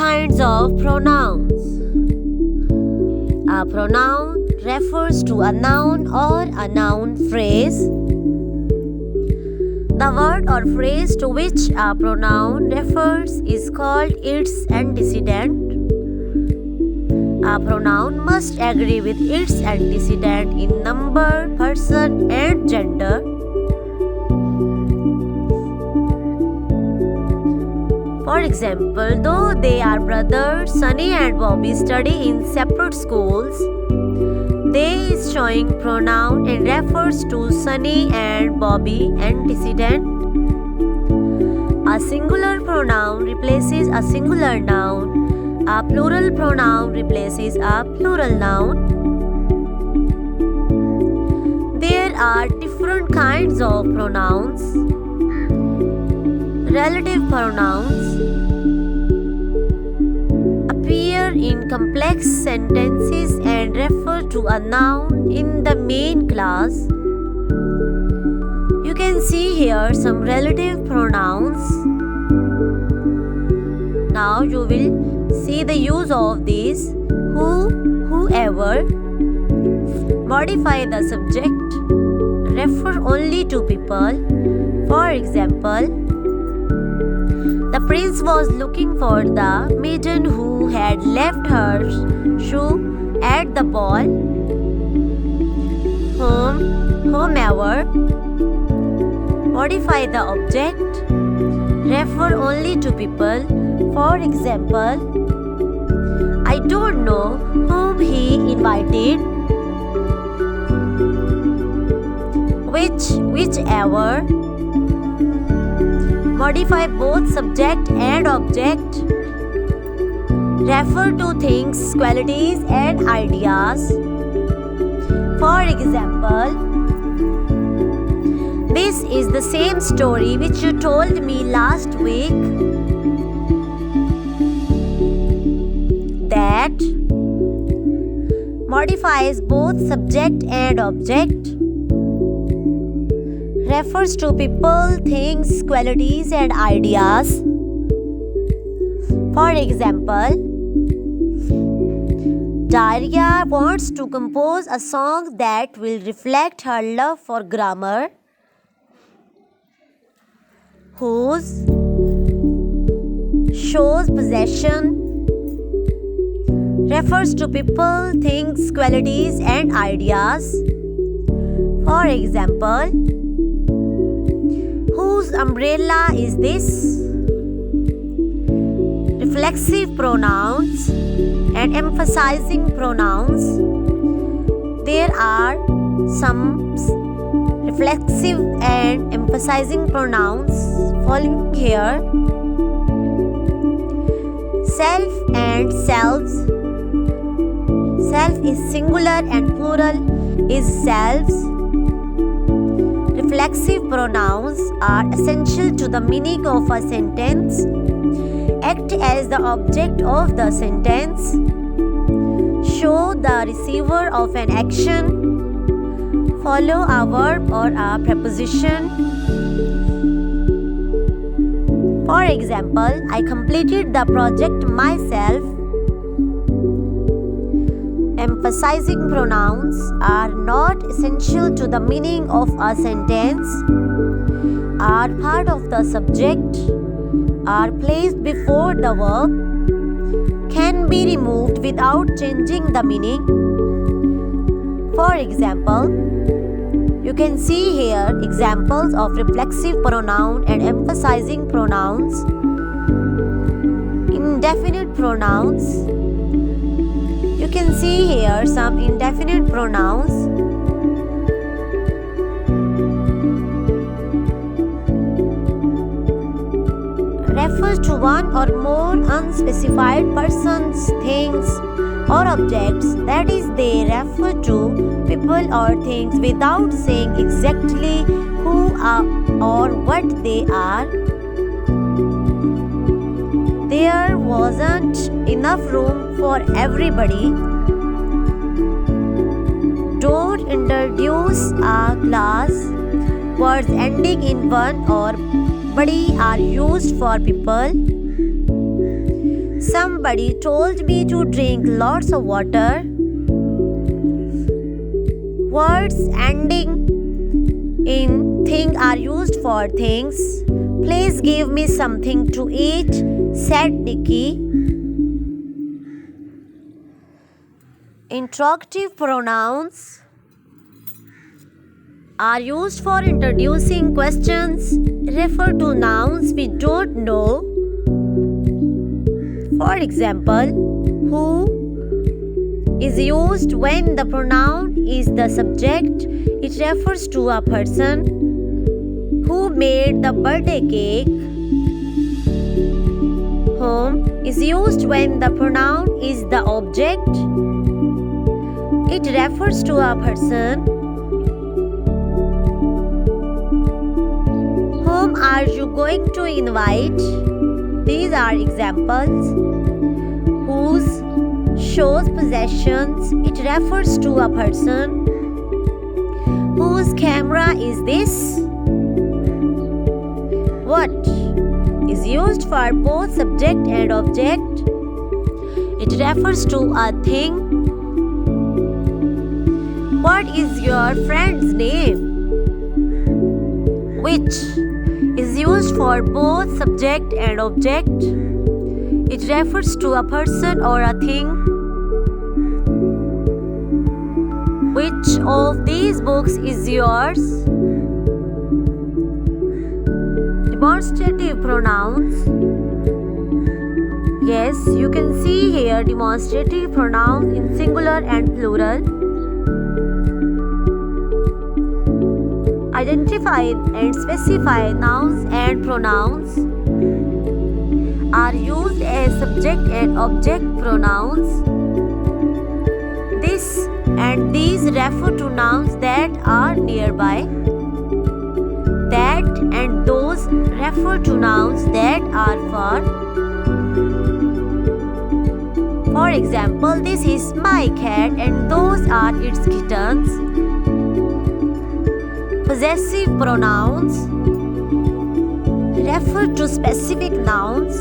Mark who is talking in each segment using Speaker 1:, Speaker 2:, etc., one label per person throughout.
Speaker 1: kinds of pronouns. A pronoun refers to a noun or a noun phrase. The word or phrase to which a pronoun refers is called its antecedent. A pronoun must agree with its antecedent in number, person, and gender. For example, though they are brothers, Sunny and Bobby study in separate schools. They is showing pronoun and refers to Sunny and Bobby antecedent. A singular pronoun replaces a singular noun. A plural pronoun replaces a plural noun. There are different kinds of pronouns. Relative pronouns appear in complex sentences and refer to a noun in the main class. You can see here some relative pronouns. Now you will see the use of these: who, whoever. Modify the subject. Refer only to people. For example, the prince was looking for the maiden who had left her shoe at the ball. Whom, whomever. Modify the object. Refer only to people. For example, I don't know whom he invited. Whichever. Modify both subject and object. Refer to things, qualities, and ideas. For example, this is the same story which you told me last week. That modifies both subject and object. Refers to people, things, qualities, and ideas. For example, Daria wants to compose a song that will reflect her love for grammar. Whose shows possession. Refers to people, things, qualities, and ideas. For example, whose umbrella is this? Reflexive pronouns and emphasizing pronouns. There are some reflexive and emphasizing pronouns following here. Self and selves. Self is singular and plural is selves. Reflexive pronouns are essential to the meaning of a sentence. Act as the object of the sentence. Show the receiver of an action. Follow a verb or a preposition. For example, I completed the project myself. Emphasizing pronouns are not essential to the meaning of a sentence, are part of the subject, are placed before the verb, can be removed without changing the meaning. For example, you can see here examples of reflexive pronoun and emphasizing pronouns. Indefinite pronouns. You can see here some indefinite pronouns. Refers to one or more unspecified persons, things, or objects. That is, they refer to people or things without saying exactly who are or what they are. There wasn't enough room for everybody. Don't introduce a class. Words ending in one or body are used for people. Some Somebody told me to drink lots of water. Words ending in thing are used for things. Please give me something to eat, said Nikki. Interrogative pronouns are used for introducing questions, refer to nouns we don't know. For example, who is used when the pronoun is the subject. It refers to a person. Who made the birthday cake? Whom is used when the pronoun is the object. It refers to a person. Whom are you going to invite? These are examples. Whose shows possessions. It refers to a person. Whose camera is this? What is used for both subject and object. It refers to a thing. What is your friend's name? Which is used for both subject and object. It refers to a person or a thing. Which of these books is yours? Demonstrative pronouns. Yes, you can see here demonstrative pronouns in singular and plural. Identify and specify nouns and pronouns are used as subject and object pronouns. This and these refer to nouns that are nearby. That and those refer to nouns that are far. For example, this is my cat and those are its kittens. Possessive pronouns refer to specific nouns.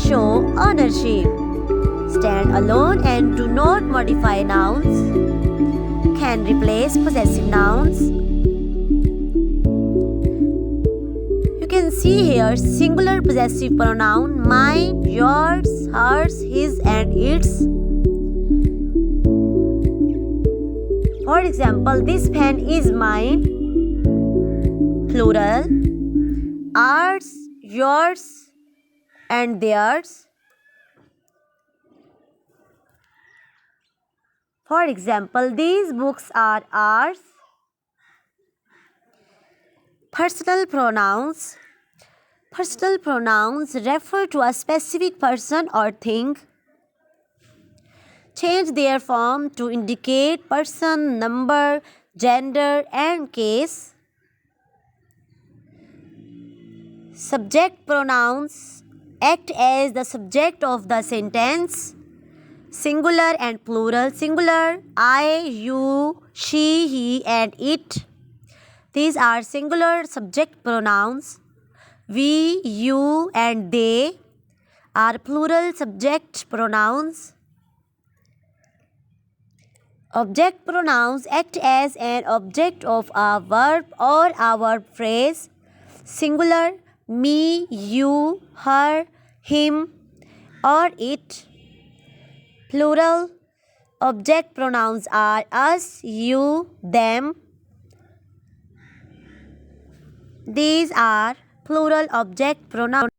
Speaker 1: Show ownership. Stand alone and do not modify nouns. Can replace possessive nouns. You can see here singular possessive pronoun mine, yours, hers, his and its. For example, this pen is mine. Plural. Ours, yours and theirs. For example, these books are ours. Personal pronouns. Personal pronouns refer to a specific person or thing. Change their form to indicate person, number, gender, and case. Subject pronouns act as the subject of the sentence. Singular and plural. Singular, I, you, she, he, and it. These are singular subject pronouns. We, you, and they are plural subject pronouns. Object pronouns act as an object of a verb or a verb phrase. Singular, me, you, her, him, or it. Plural, object pronouns are us, you, them. These are plural object pronouns.